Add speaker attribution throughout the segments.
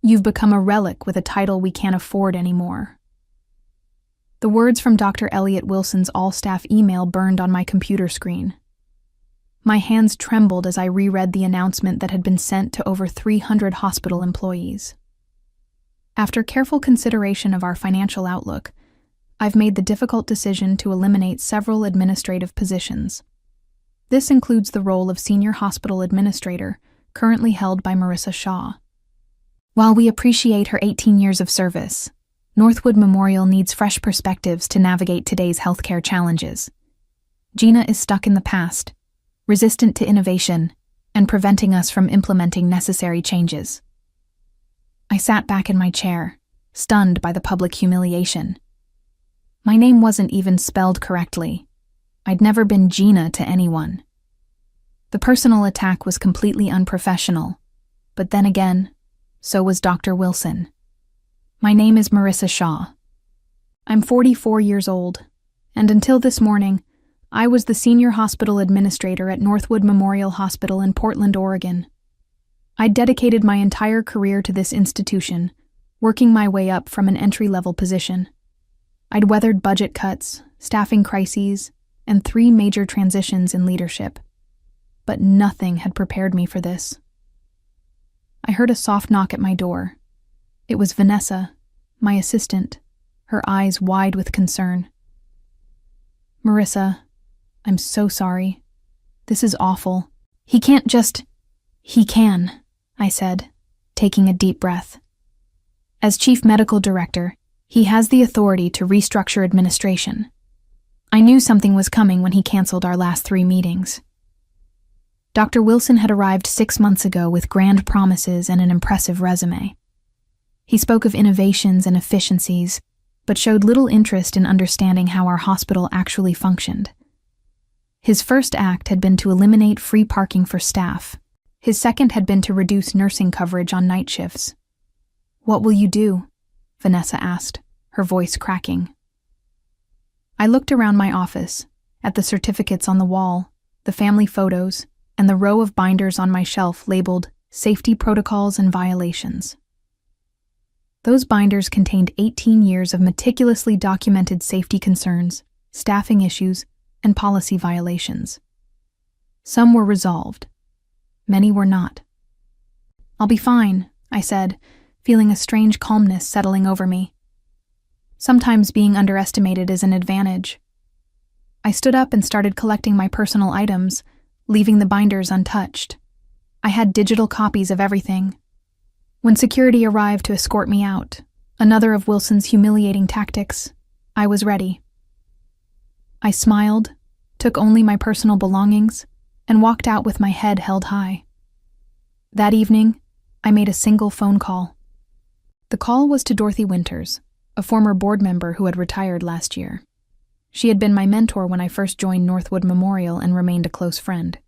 Speaker 1: You've become a relic with a title we can't afford anymore." The words from Dr. Elliot Wilson's all-staff email burned on my computer screen. My hands trembled as I reread the announcement that had been sent to over 300 hospital employees. After careful consideration of our financial outlook, I've made the difficult decision to eliminate several administrative positions. This includes the role of Senior Hospital Administrator, currently held by Marissa Shaw. While we appreciate her 18 years of service, Northwood Memorial needs fresh perspectives to navigate today's healthcare challenges. Gina is stuck in the past, resistant to innovation, and preventing us from implementing necessary changes. I sat back in my chair, stunned by the public humiliation. My name wasn't even spelled correctly. I'd never been Gina to anyone. The personal attack was completely unprofessional, but then again, so was Dr. Wilson. My name is Marissa Shaw. I'm 44 years old, and until this morning, I was the Senior Hospital Administrator at Northwood Memorial Hospital in Portland, Oregon. I'd dedicated my entire career to this institution, working my way up from an entry-level position. I'd weathered budget cuts, staffing crises, and 3 major transitions in leadership. But nothing had prepared me for this. I heard a soft knock at my door. It was Vanessa, my assistant, her eyes wide with concern. "Marissa, I'm so sorry. This is awful. He can't just—" "He can," I said, taking a deep breath. "As Chief Medical Director, he has the authority to restructure administration. I knew something was coming when he canceled our last 3 meetings." Dr. Wilson had arrived 6 months ago with grand promises and an impressive resume. He spoke of innovations and efficiencies, but showed little interest in understanding how our hospital actually functioned. His first act had been to eliminate free parking for staff. His second had been to reduce nursing coverage on night shifts. "What will you do?" Vanessa asked, her voice cracking. I looked around my office, at the certificates on the wall, the family photos, and the row of binders on my shelf labeled Safety Protocols and Violations. Those binders contained 18 years of meticulously documented safety concerns, staffing issues, and policy violations. Some were resolved. Many were not. "I'll be fine," I said, feeling a strange calmness settling over me. Sometimes being underestimated is an advantage. I stood up and started collecting my personal items, leaving the binders untouched. I had digital copies of everything. When security arrived to escort me out, another of Wilson's humiliating tactics, I was ready. I smiled, took only my personal belongings, and walked out with my head held high. That evening, I made a single phone call. The call was to Dorothy Winters, a former board member who had retired last year. She had been my mentor when I first joined Northwood Memorial and remained a close friend.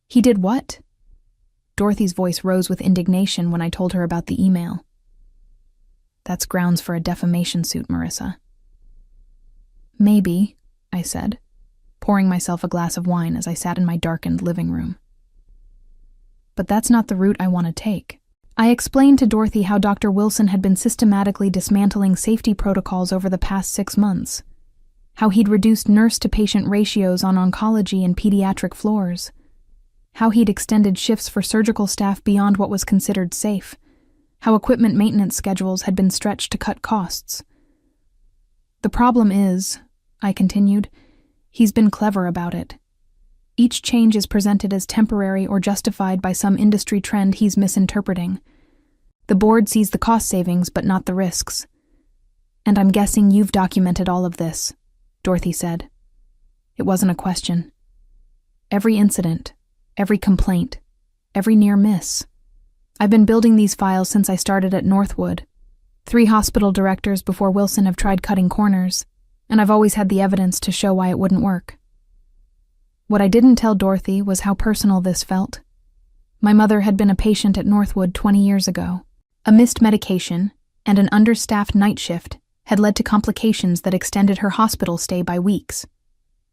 Speaker 1: "He did what?" Dorothy's voice rose with indignation when I told her about the email. "That's grounds for a defamation suit, Marissa." "Maybe," I said, pouring myself a glass of wine as I sat in my darkened living room. "But that's not the route I want to take." I explained to Dorothy how Dr. Wilson had been systematically dismantling safety protocols over the past 6 months, how he'd reduced nurse-to-patient ratios on oncology and pediatric floors, how he'd extended shifts for surgical staff beyond what was considered safe, how equipment maintenance schedules had been stretched to cut costs. "The problem is," I continued, "he's been clever about it. Each change is presented as temporary or justified by some industry trend he's misinterpreting. The board sees the cost savings but not the risks. And I'm guessing you've documented all of this," Dorothy said. It wasn't a question. Every incident, every complaint, every near miss. I've been building these files since I started at Northwood. 3 hospital directors before Wilson have tried cutting corners, and I've always had the evidence to show why it wouldn't work. What I didn't tell Dorothy was how personal this felt. My mother had been a patient at Northwood 20 years ago. A missed medication and an understaffed night shift had led to complications that extended her hospital stay by weeks.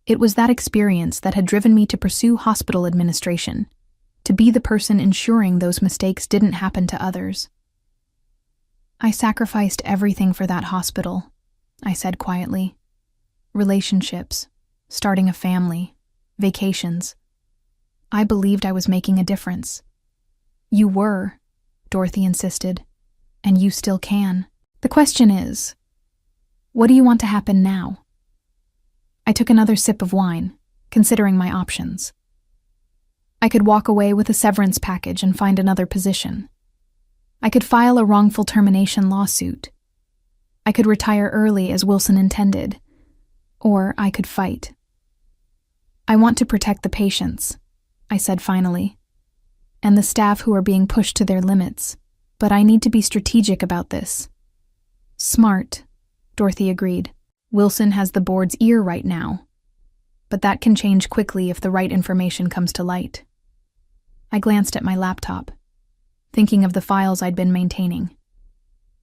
Speaker 1: It was that experience that had driven me to pursue hospital administration, to be the person ensuring those mistakes didn't happen to others. I sacrificed everything for that hospital, I said quietly. Relationships, starting a family, vacations. I believed I was making a difference. You were, Dorothy insisted, and you still can. The question is, what do you want to happen now? I took another sip of wine, considering my options. I could walk away with a severance package and find another position. I could file a wrongful termination lawsuit. I could retire early as Wilson intended, or I could fight. I want to protect the patients, I said finally, and the staff who are being pushed to their limits, but I need to be strategic about this. Smart, Dorothy agreed. Wilson has the board's ear right now, but that can change quickly if the right information comes to light. I glanced at my laptop, thinking of the files I'd been maintaining.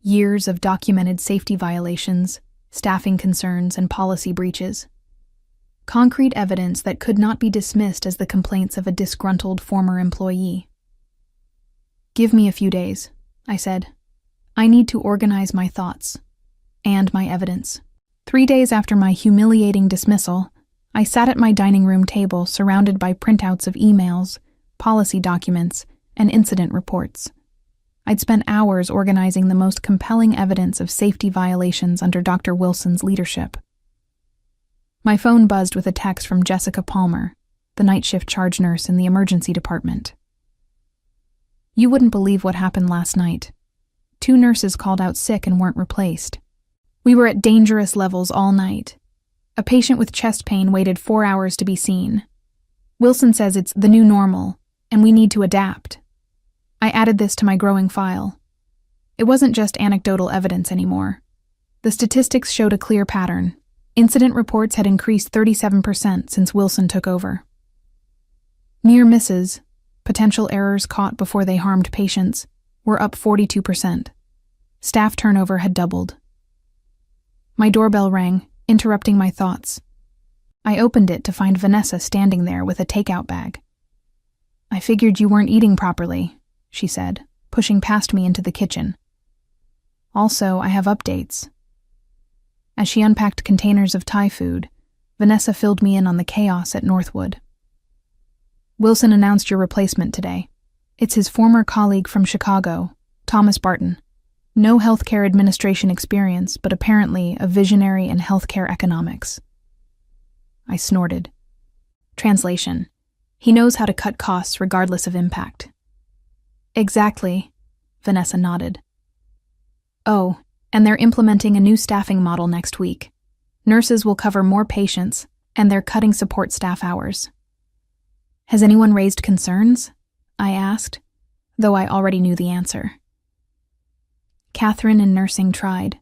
Speaker 1: Years of documented safety violations, staffing concerns, and policy breaches. Concrete evidence that could not be dismissed as the complaints of a disgruntled former employee. Give me a few days, I said. I need to organize my thoughts and my evidence. 3 days after my humiliating dismissal, I sat at my dining room table surrounded by printouts of emails, policy documents, and incident reports. I'd spent hours organizing the most compelling evidence of safety violations under Dr. Wilson's leadership. My phone buzzed with a text from Jessica Palmer, the night shift charge nurse in the emergency department. You wouldn't believe what happened last night. 2 nurses called out sick and weren't replaced. We were at dangerous levels all night. A patient with chest pain waited 4 hours to be seen. Wilson says it's the new normal, and we need to adapt. I added this to my growing file. It wasn't just anecdotal evidence anymore. The statistics showed a clear pattern. Incident reports had increased 37% since Wilson took over. Near misses, potential errors caught before they harmed patients, were up 42%. Staff turnover had doubled. My doorbell rang, interrupting my thoughts. I opened it to find Vanessa standing there with a takeout bag. I figured you weren't eating properly, she said, pushing past me into the kitchen. Also, I have updates. As she unpacked containers of Thai food, Vanessa filled me in on the chaos at Northwood. Wilson announced your replacement today. It's his former colleague from Chicago, Thomas Barton. No healthcare administration experience, but apparently a visionary in healthcare economics. I snorted. Translation: he knows how to cut costs regardless of impact. Exactly, Vanessa nodded. Oh, and they're implementing a new staffing model next week. Nurses will cover more patients, and they're cutting support staff hours. Has anyone raised concerns? I asked, though I already knew the answer. Catherine in nursing tried.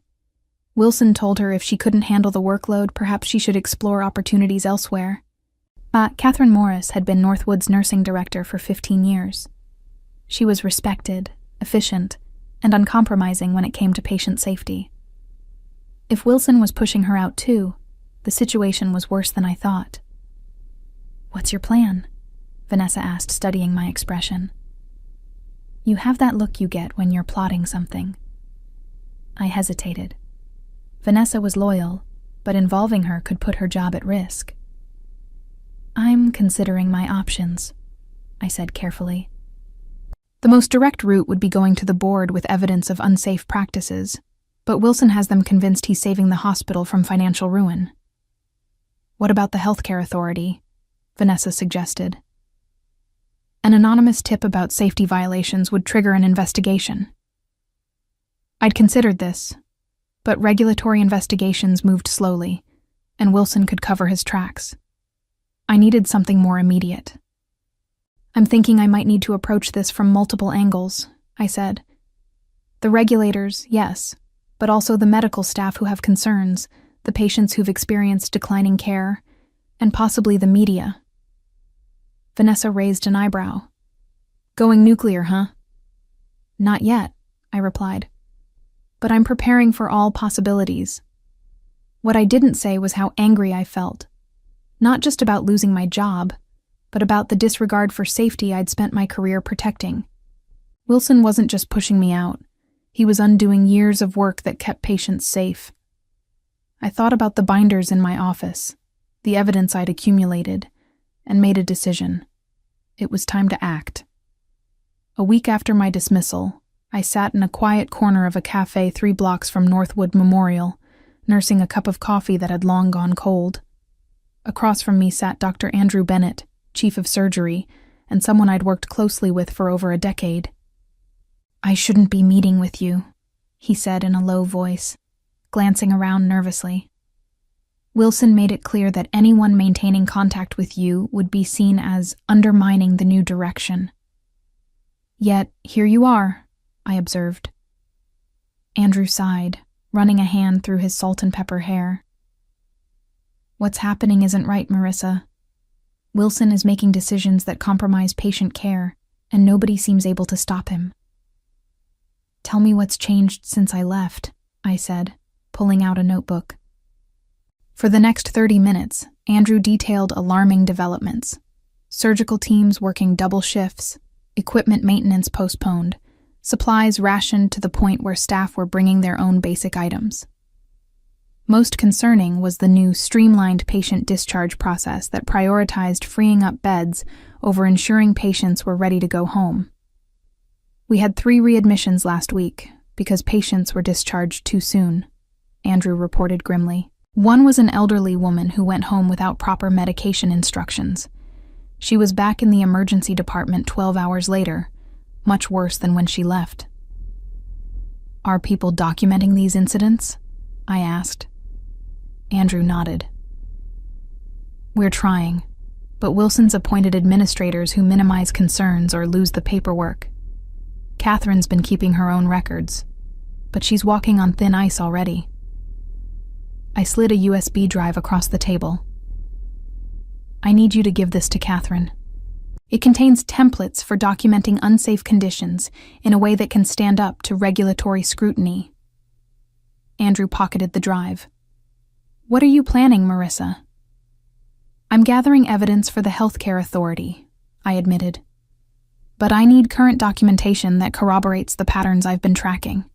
Speaker 1: Wilson told her if she couldn't handle the workload, perhaps she should explore opportunities elsewhere. Catherine Morris had been Northwood's nursing director for 15 years. She was respected, efficient, and uncompromising when it came to patient safety. If Wilson was pushing her out too, the situation was worse than I thought. What's your plan? Vanessa asked, studying my expression. You have that look you get when you're plotting something. I hesitated. Vanessa was loyal, but involving her could put her job at risk. I'm considering my options, I said carefully. The most direct route would be going to the board with evidence of unsafe practices, but Wilson has them convinced he's saving the hospital from financial ruin. What about the healthcare authority? Vanessa suggested. An anonymous tip about safety violations would trigger an investigation. I'd considered this, but regulatory investigations moved slowly, and Wilson could cover his tracks. I needed something more immediate. I'm thinking I might need to approach this from multiple angles, I said. The regulators, yes, but also the medical staff who have concerns, the patients who've experienced declining care, and possibly the media. Vanessa raised an eyebrow. Going nuclear, huh? Not yet, I replied. But I'm preparing for all possibilities. What I didn't say was how angry I felt. Not just about losing my job, but about the disregard for safety I'd spent my career protecting. Wilson wasn't just pushing me out. He was undoing years of work that kept patients safe. I thought about the binders in my office, the evidence I'd accumulated, and made a decision. It was time to act. A week after my dismissal, I sat in a quiet corner of a cafe 3 blocks from Northwood Memorial, nursing a cup of coffee that had long gone cold. Across from me sat Dr. Andrew Bennett, chief of surgery, and someone I'd worked closely with for over a decade. "I shouldn't be meeting with you," he said in a low voice, glancing around nervously. "Wilson made it clear that anyone maintaining contact with you would be seen as undermining the new direction." "Yet, here you are," I observed. Andrew sighed, running a hand through his salt and pepper hair. "What's happening isn't right, Marissa. Wilson is making decisions that compromise patient care, and nobody seems able to stop him." "Tell me what's changed since I left," I said, pulling out a notebook. For the next 30 minutes, Andrew detailed alarming developments. Surgical teams working double shifts, equipment maintenance postponed, supplies rationed to the point where staff were bringing their own basic items. Most concerning was the new streamlined patient discharge process that prioritized freeing up beds over ensuring patients were ready to go home. "We had 3 readmissions last week because patients were discharged too soon," Andrew reported grimly. "One was an elderly woman who went home without proper medication instructions. She was back in the emergency department 12 hours later, much worse than when she left." "Are people documenting these incidents?" I asked. Andrew nodded. "We're trying, but Wilson's appointed administrators who minimize concerns or lose the paperwork. Catherine's been keeping her own records, but she's walking on thin ice already." I slid a USB drive across the table. "I need you to give this to Catherine. It contains templates for documenting unsafe conditions in a way that can stand up to regulatory scrutiny." Andrew pocketed the drive. "What are you planning, Marissa?" "I'm gathering evidence for the healthcare authority," I admitted. "But I need current documentation that corroborates the patterns I've been tracking.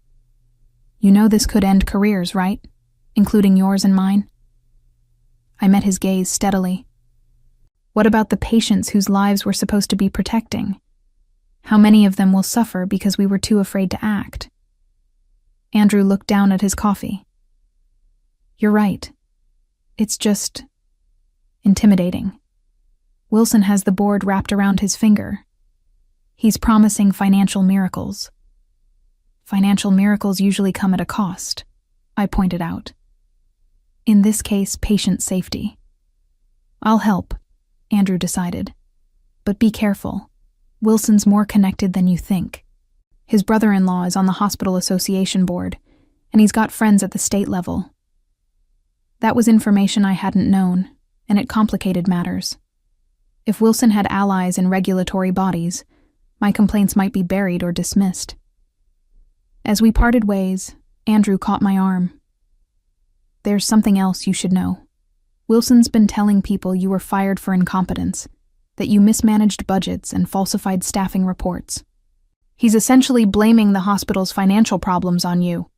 Speaker 1: You know this could end careers, right? Including yours and mine?" I met his gaze steadily. "What about the patients whose lives we're supposed to be protecting? How many of them will suffer because we were too afraid to act?" Andrew looked down at his coffee. "You're right. It's just intimidating. Wilson has the board wrapped around his finger. He's promising financial miracles. Financial miracles usually come at a cost," I pointed out. "In this case, patient safety." "I'll help," Andrew decided. "But be careful. Wilson's more connected than you think. His brother-in-law is on the hospital association board, and he's got friends at the state level." That was information I hadn't known, and it complicated matters. If Wilson had allies in regulatory bodies, my complaints might be buried or dismissed. As we parted ways, Andrew caught my arm. "There's something else you should know. Wilson's been telling people you were fired for incompetence, that you mismanaged budgets and falsified staffing reports. He's essentially blaming the hospital's financial problems on you."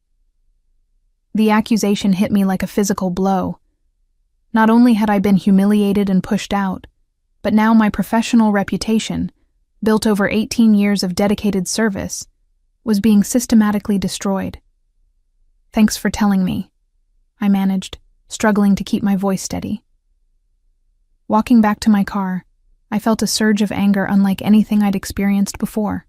Speaker 1: The accusation hit me like a physical blow. Not only had I been humiliated and pushed out, but now my professional reputation, built over 18 years of dedicated service, was being systematically destroyed. "Thanks for telling me," I managed, struggling to keep my voice steady. Walking back to my car, I felt a surge of anger unlike anything I'd experienced before.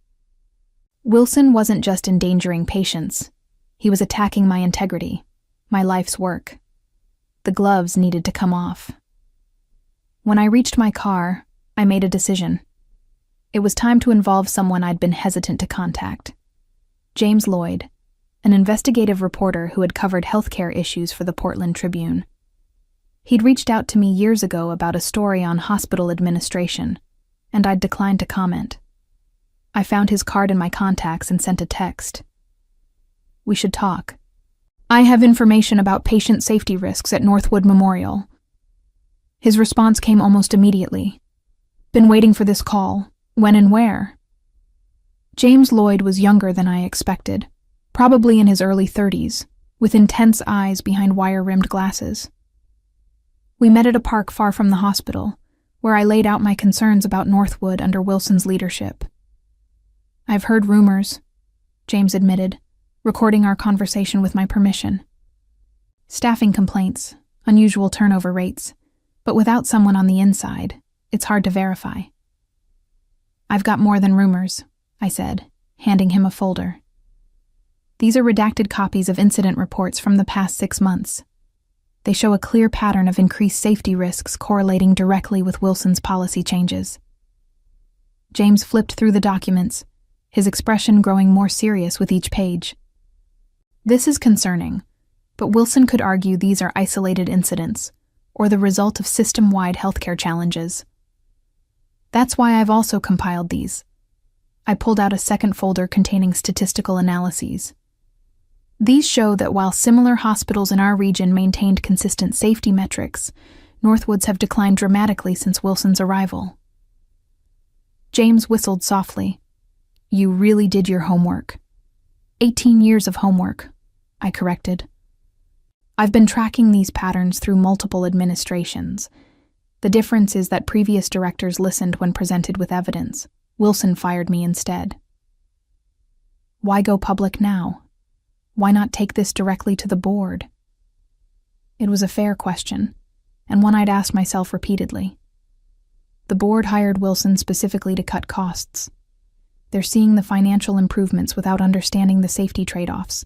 Speaker 1: Wilson wasn't just endangering patients. He was attacking my integrity, my life's work. The gloves needed to come off. When I reached my car, I made a decision. It was time to involve someone I'd been hesitant to contact. James Lloyd, an investigative reporter who had covered healthcare issues for the Portland Tribune. He'd reached out to me years ago about a story on hospital administration, and I'd declined to comment. I found his card in my contacts and sent a text. "We should talk. I have information about patient safety risks at Northwood Memorial." His response came almost immediately. "Been waiting for this call. When and where?" James Lloyd was younger than I expected. probably in his early 30s, with intense eyes behind wire-rimmed glasses. We met at a park far from the hospital, where I laid out my concerns about Northwood under Wilson's leadership. "I've heard rumors," James admitted, recording our conversation with my permission. "Staffing complaints, unusual turnover rates, but without someone on the inside, it's hard to verify." "I've got more than rumors," I said, handing him a folder. "These are redacted copies of incident reports from the past 6 months. They show a clear pattern of increased safety risks correlating directly with Wilson's policy changes." James flipped through the documents, his expression growing more serious with each page. "This is concerning, but Wilson could argue these are isolated incidents, or the result of system-wide healthcare challenges. That's why I've also compiled these." I pulled out a second folder containing statistical analyses. "These show that while similar hospitals in our region maintained consistent safety metrics, Northwood's have declined dramatically since Wilson's arrival." James whistled softly. "You really did your homework." 18 years of homework," I corrected. "I've been tracking these patterns through multiple administrations. The difference is that previous directors listened when presented with evidence. Wilson fired me instead." "Why go public now? Why not take this directly to the board?" It was a fair question, and one I'd asked myself repeatedly. The board hired Wilson specifically to cut costs. They're seeing the financial improvements without understanding the safety trade-offs,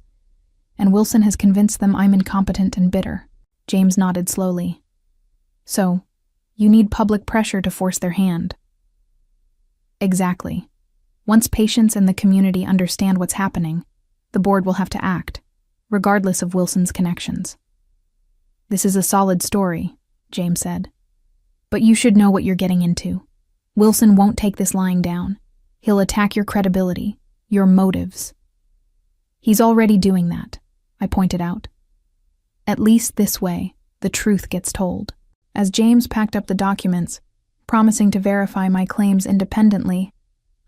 Speaker 1: and Wilson has convinced them I'm incompetent and bitter. James nodded slowly. "So, you need public pressure to force their hand." "Exactly. Once patients and the community understand what's happening, the board will have to act, regardless of Wilson's connections." "This is a solid story," James said. "But you should know what you're getting into. Wilson won't take this lying down. He'll attack your credibility, your motives." "He's already doing that," I pointed out. "At least this way, the truth gets told." As James packed up the documents, promising to verify my claims independently,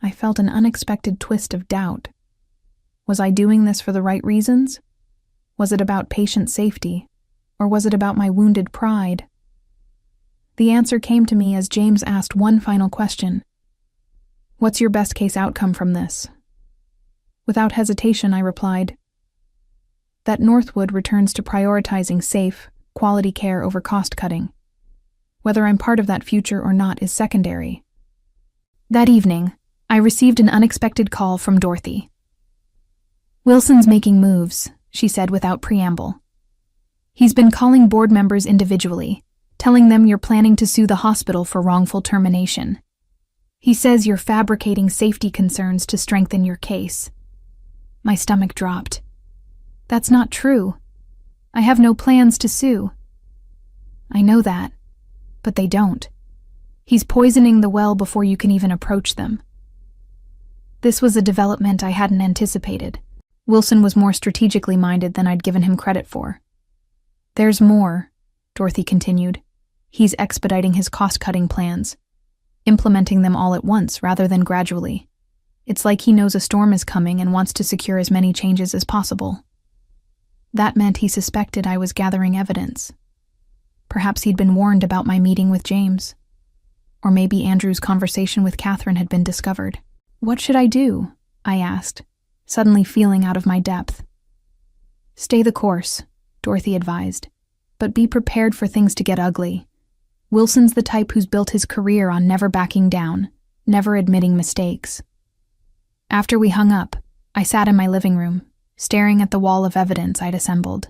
Speaker 1: I felt an unexpected twist of doubt. Was I doing this for the right reasons? Was it about patient safety, or was it about my wounded pride? The answer came to me as James asked one final question. "What's your best case outcome from this?" Without hesitation, I replied, "That Northwood returns to prioritizing safe, quality care over cost-cutting. Whether I'm part of that future or not is secondary." That evening, I received an unexpected call from Dorothy. "Wilson's making moves," she said without preamble. "He's been calling board members individually, telling them you're planning to sue the hospital for wrongful termination. He says you're fabricating safety concerns to strengthen your case." My stomach dropped. "That's not true. I have no plans to sue." "I know that, but they don't. He's poisoning the well before you can even approach them." This was a development I hadn't anticipated. Wilson was more strategically minded than I'd given him credit for. "There's more," Dorothy continued. "He's expediting his cost-cutting plans, implementing them all at once rather than gradually. It's like he knows a storm is coming and wants to secure as many changes as possible." That meant he suspected I was gathering evidence. Perhaps he'd been warned about my meeting with James. Or maybe Andrew's conversation with Catherine had been discovered. "What should I do?" I asked, suddenly feeling out of my depth. "Stay the course," Dorothy advised, "but be prepared for things to get ugly. Wilson's the type who's built his career on never backing down, never admitting mistakes." After we hung up, I sat in my living room, staring at the wall of evidence I'd assembled.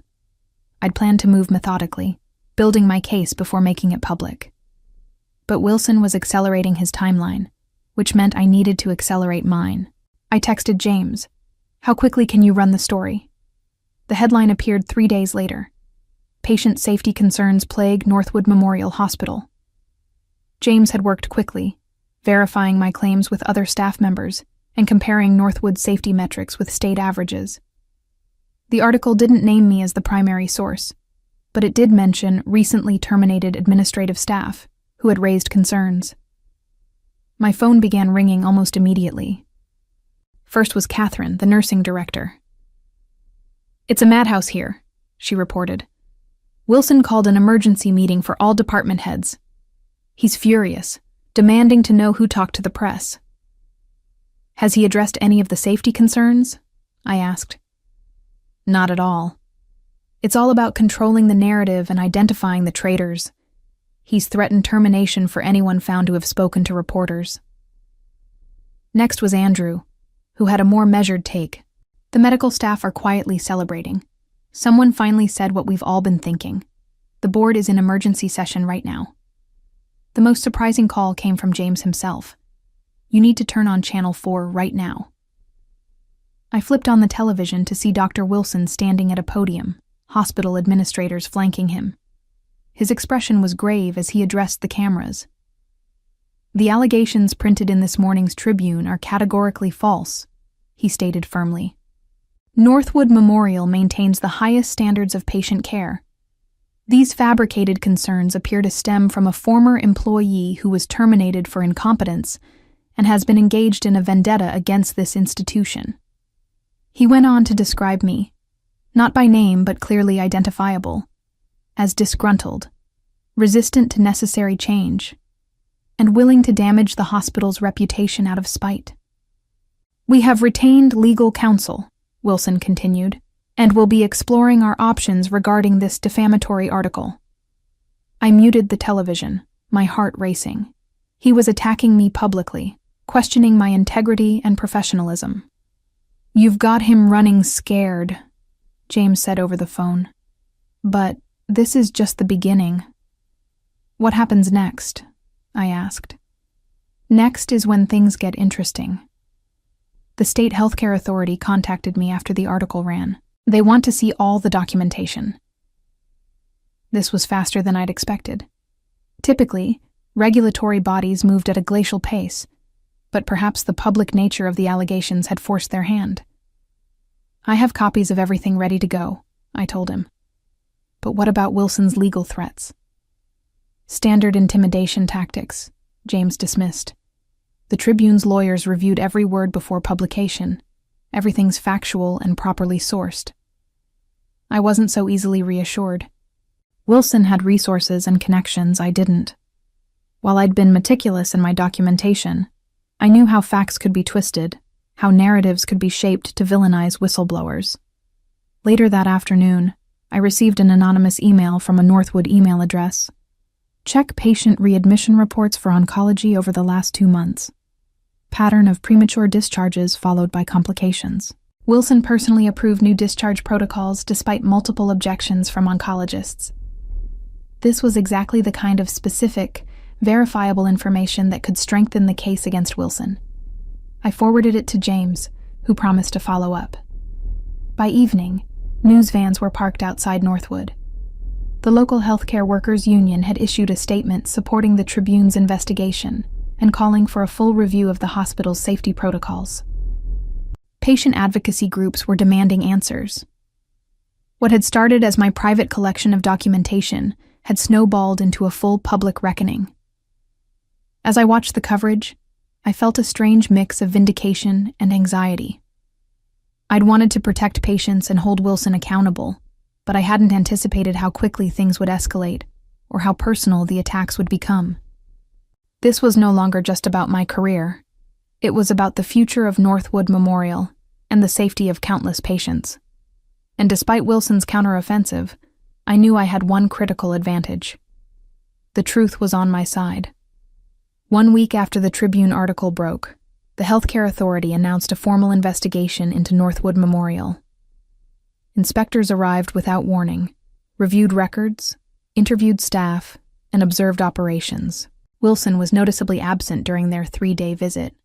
Speaker 1: I'd planned to move methodically, building my case before making it public. But Wilson was accelerating his timeline, which meant I needed to accelerate mine. I texted James, "How quickly can you run the story?" The headline appeared 3 days later. "Patient safety concerns plague Northwood Memorial Hospital." James had worked quickly, verifying my claims with other staff members and comparing Northwood's safety metrics with state averages. The article didn't name me as the primary source, but it did mention recently terminated administrative staff who had raised concerns. My phone began ringing almost immediately. First was Catherine, the nursing director. "It's a madhouse here," she reported. "Wilson called an emergency meeting for all department heads. He's furious, demanding to know who talked to the press." "Has he addressed any of the safety concerns?" I asked. "Not at all. It's all about controlling the narrative and identifying the traitors. He's threatened termination for anyone found to have spoken to reporters." Next was Andrew, who had a more measured take. "The medical staff are quietly celebrating. Someone finally said what we've all been thinking. The board is in emergency session right now." The most surprising call came from James himself. "You need to turn on Channel 4 right now." I flipped on the television to see Dr. Wilson standing at a podium, hospital administrators flanking him. His expression was grave as he addressed the cameras. "The allegations printed in this morning's Tribune are categorically false," he stated firmly. "Northwood Memorial maintains the highest standards of patient care. These fabricated concerns appear to stem from a former employee who was terminated for incompetence and has been engaged in a vendetta against this institution." He went on to describe me, not by name but clearly identifiable, as disgruntled, resistant to necessary change, and willing to damage the hospital's reputation out of spite. "We have retained legal counsel," Wilson continued, "and will be exploring our options regarding this defamatory article." I muted the television, my heart racing. He was attacking me publicly, questioning my integrity and professionalism. "You've got him running scared," James said over the phone. "But this is just the beginning." "What happens next?" I asked. "Next is when things get interesting." The state healthcare authority contacted me after the article ran. They want to see all the documentation. This was faster than I'd expected. Typically, regulatory bodies moved at a glacial pace, but perhaps the public nature of the allegations had forced their hand. "I have copies of everything ready to go," I told him. "But what about Wilson's legal threats?" "Standard intimidation tactics," James dismissed. "The Tribune's lawyers reviewed every word before publication. Everything's factual and properly sourced." I wasn't so easily reassured. Wilson had resources and connections I didn't. While I'd been meticulous in my documentation, I knew how facts could be twisted, how narratives could be shaped to villainize whistleblowers. Later that afternoon, I received an anonymous email from a Northwood email address. "Check patient readmission reports for oncology over the last 2 months. Pattern of premature discharges followed by complications. Wilson personally approved new discharge protocols despite multiple objections from oncologists." This was exactly the kind of specific, verifiable information that could strengthen the case against Wilson. I forwarded it to James, who promised to follow up. By evening, news vans were parked outside Northwood. The local healthcare workers' union had issued a statement supporting the Tribune's investigation and calling for a full review of the hospital's safety protocols. Patient advocacy groups were demanding answers. What had started as my private collection of documentation had snowballed into a full public reckoning. As I watched the coverage, I felt a strange mix of vindication and anxiety. I'd wanted to protect patients and hold Wilson accountable, but I hadn't anticipated how quickly things would escalate or how personal the attacks would become. This was no longer just about my career. It was about the future of Northwood Memorial and the safety of countless patients. And despite Wilson's counteroffensive, I knew I had one critical advantage. The truth was on my side. 1 week after the Tribune article broke, the healthcare authority announced a formal investigation into Northwood Memorial. Inspectors arrived without warning, reviewed records, interviewed staff, and observed operations. Wilson was noticeably absent during their 3-day visit,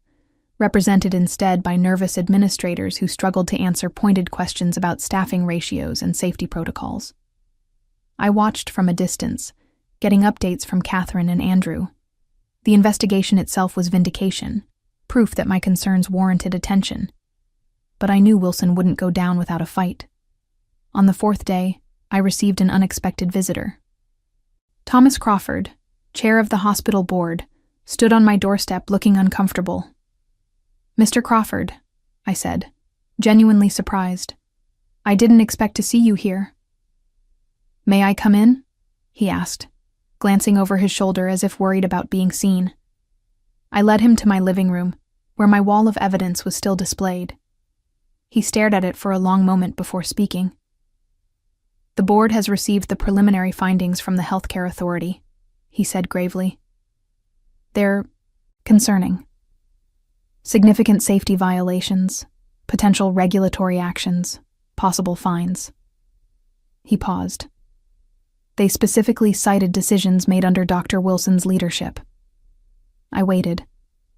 Speaker 1: represented instead by nervous administrators who struggled to answer pointed questions about staffing ratios and safety protocols. I watched from a distance, getting updates from Catherine and Andrew. The investigation itself was vindication, proof that my concerns warranted attention. But I knew Wilson wouldn't go down without a fight. On the 4th day, I received an unexpected visitor. Thomas Crawford, chair of the hospital board, stood on my doorstep looking uncomfortable. "Mr. Crawford," I said, genuinely surprised. I didn't expect to see you here." "May I come in?" he asked, glancing over his shoulder as if worried about being seen. I led him to my living room, where my wall of evidence was still displayed. He stared at it for a long moment before speaking. "The board has received the preliminary findings from the Healthcare Authority," he said gravely. "They're concerning. Significant safety violations, potential regulatory actions, possible fines." He paused. "They specifically cited decisions made under Dr. Wilson's leadership." I waited,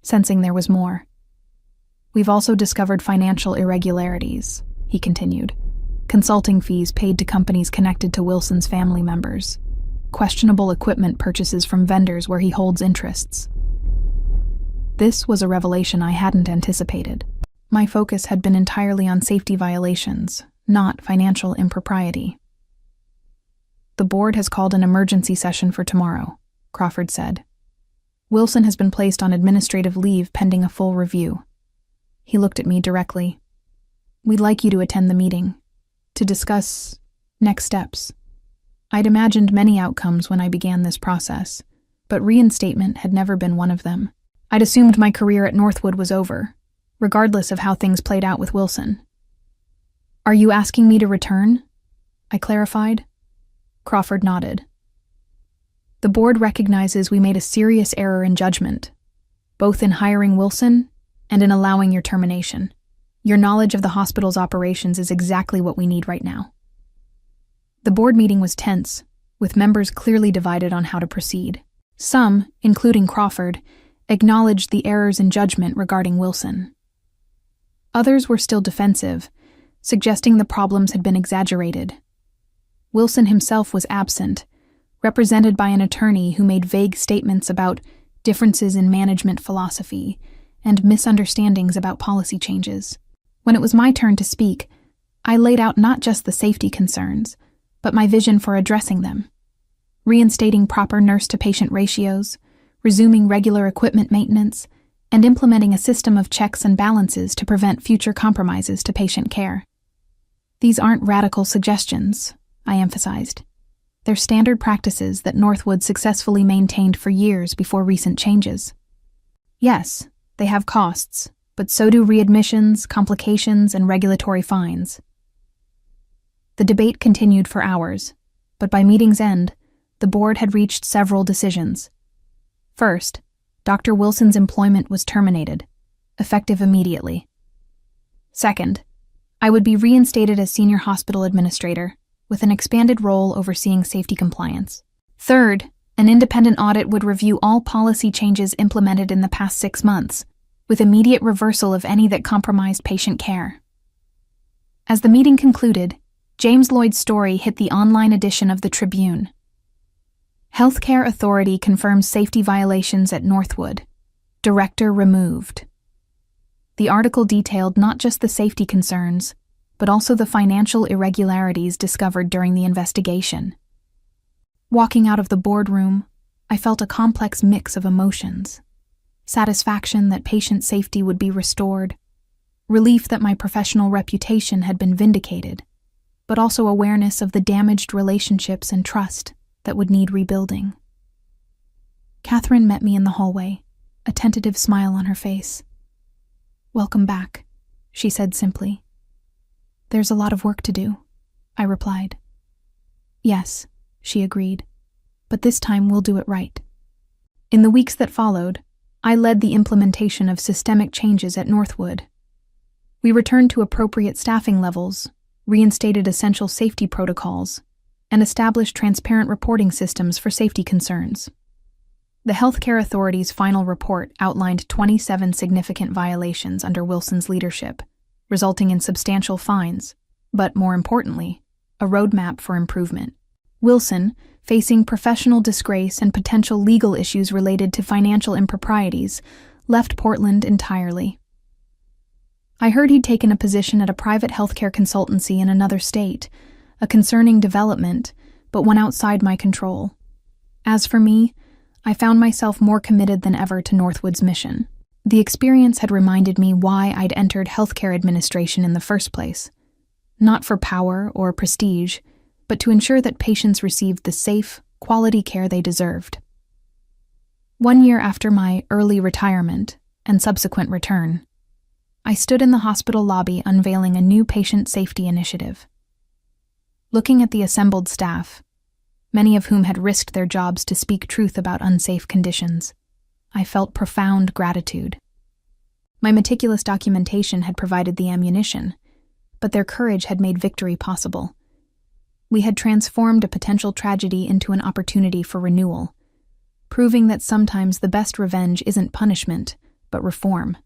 Speaker 1: sensing there was more. "We've also discovered financial irregularities," he continued. "Consulting fees paid to companies connected to Wilson's family members. Questionable equipment purchases from vendors where he holds interests." This was a revelation I hadn't anticipated. My focus had been entirely on safety violations, not financial impropriety. "The board has called an emergency session for tomorrow," Crawford said. "Wilson has been placed on administrative leave pending a full review." He looked at me directly. "We'd like you to attend the meeting, to discuss next steps." I'd imagined many outcomes when I began this process, but reinstatement had never been one of them. I'd assumed my career at Northwood was over, regardless of how things played out with Wilson. "Are you asking me to return?" I clarified. Crawford nodded. "The board recognizes we made a serious error in judgment, both in hiring Wilson and in allowing your termination. Your knowledge of the hospital's operations is exactly what we need right now." The board meeting was tense, with members clearly divided on how to proceed. Some, including Crawford, acknowledged the errors in judgment regarding Wilson. Others were still defensive, suggesting the problems had been exaggerated. Wilson himself was absent, represented by an attorney who made vague statements about differences in management philosophy and misunderstandings about policy changes. When it was my turn to speak, I laid out not just the safety concerns, but my vision for addressing them: reinstating proper nurse-to-patient ratios, resuming regular equipment maintenance, and implementing a system of checks and balances to prevent future compromises to patient care. "These aren't radical suggestions," I emphasized. "They're standard practices that Northwood successfully maintained for years before recent changes. Yes, they have costs, but so do readmissions, complications, and regulatory fines." The debate continued for hours, but by meeting's end, the board had reached several decisions. First, Dr. Wilson's employment was terminated, effective immediately. Second, I would be reinstated as senior hospital administrator, with an expanded role overseeing safety compliance. Third, an independent audit would review all policy changes implemented in the past 6 months, with immediate reversal of any that compromised patient care. As the meeting concluded, James Lloyd's story hit the online edition of the Tribune. Healthcare Authority confirms safety violations at Northwood. Director removed. The article detailed not just the safety concerns, but also the financial irregularities discovered during the investigation. Walking out of the boardroom, I felt a complex mix of emotions: satisfaction that patient safety would be restored, relief that my professional reputation had been vindicated, but also awareness of the damaged relationships and trust that would need rebuilding. Catherine met me in the hallway, a tentative smile on her face. "Welcome back," she said simply. "There's a lot of work to do," I replied. "Yes," she agreed, "but this time we'll do it right." In the weeks that followed, I led the implementation of systemic changes at Northwood. We returned to appropriate staffing levels, reinstated essential safety protocols, and established transparent reporting systems for safety concerns. The Healthcare Authority's final report outlined 27 significant violations under Wilson's leadership, resulting in substantial fines, but more importantly, a roadmap for improvement. Wilson, facing professional disgrace and potential legal issues related to financial improprieties, left Portland entirely. I heard he'd taken a position at a private healthcare consultancy in another state, a concerning development, but one outside my control. As for me, I found myself more committed than ever to Northwood's mission. The experience had reminded me why I'd entered healthcare administration in the first place: not for power or prestige, but to ensure that patients received the safe, quality care they deserved. 1 year after my early retirement and subsequent return, I stood in the hospital lobby unveiling a new patient safety initiative. Looking at the assembled staff, many of whom had risked their jobs to speak truth about unsafe conditions, I felt profound gratitude. My meticulous documentation had provided the ammunition, but their courage had made victory possible. We had transformed a potential tragedy into an opportunity for renewal, proving that sometimes the best revenge isn't punishment, but reform.